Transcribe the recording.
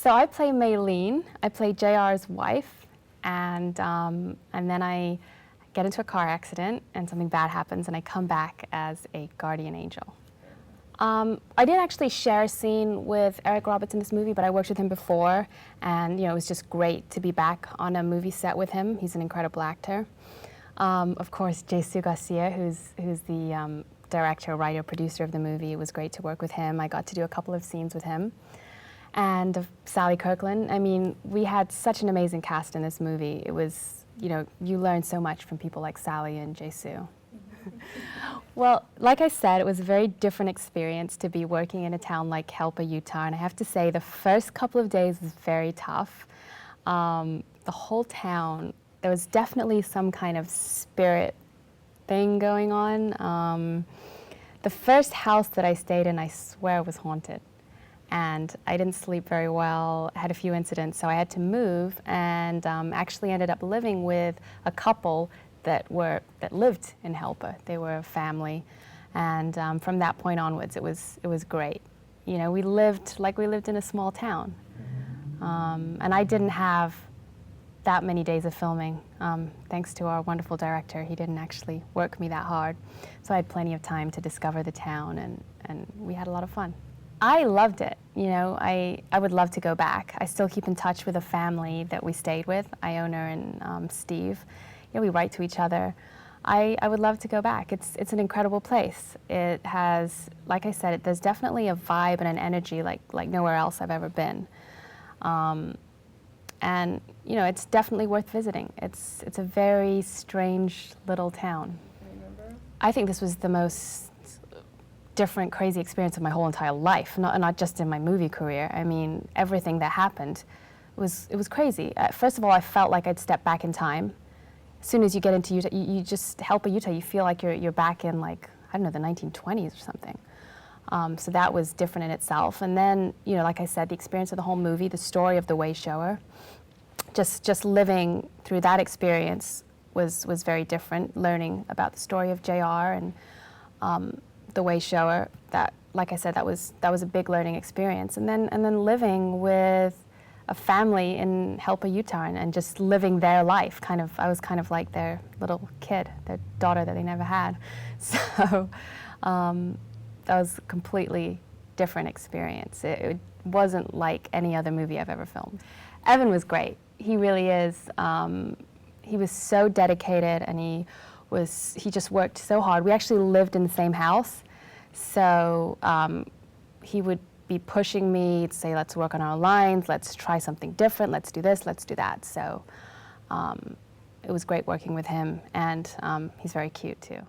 So I play Maylene. I play JR's wife, and then I get into a car accident and something bad happens, and I come back as a guardian angel. I didn't actually share a scene with Eric Roberts in this movie, but I worked with him before, and it was just great to be back on a movie set with him. He's an incredible actor. Of course, Jsu Garcia, who's the director, writer, producer of the movie. It was great to work with him. I got to do a couple of scenes with him. And Sally Kirkland. I mean, we had such an amazing cast in this movie. It was, you learn so much from people like Sally and Jsu. Well, like I said, it was a very different experience to be working in a town like Helper, Utah. And I have to say, the first couple of days was very tough. The whole town, there was definitely some kind of spirit thing going on. The first house that I stayed in, I swear, was haunted. And I didn't sleep very well, had a few incidents, so I had to move, and actually ended up living with a couple that lived in Helper. They were a family, and from that point onwards, it was great. We lived like we lived in a small town, and I didn't have that many days of filming. Thanks to our wonderful director, he didn't actually work me that hard, so I had plenty of time to discover the town, and we had a lot of fun. I loved it. I would love to go back. I still keep in touch with a family that we stayed with, Iona and Steve. We write to each other. I would love to go back. It's an incredible place. It has, like I said, there's definitely a vibe and an energy like nowhere else I've ever been. And it's definitely worth visiting. It's a very strange little town. I think this was the most different, crazy experience of my whole entire life, not just in my movie career. I mean, everything that happened was crazy. First of all, I felt like I'd stepped back in time. As soon as you get into Utah, you just Helper, Utah, you feel like you're back in, like, I don't know, the 1920s or something. So that was different in itself. And then, like I said, the experience of the whole movie, the story of the Wayshower, just living through that experience was very different. Learning about the story of JR and the Wayshower, that, like I said, that was a big learning experience. And then living with a family in Helper, Utah, and just living their life. I was kind of like their little kid, their daughter that they never had. So that was a completely different experience. It wasn't like any other movie I've ever filmed. Evan was great. He really is. He was so dedicated, and he just worked so hard. We actually lived in the same house, so he would be pushing me to say, let's work on our lines, let's try something different, let's do this, let's do that. So it was great working with him, and he's very cute too.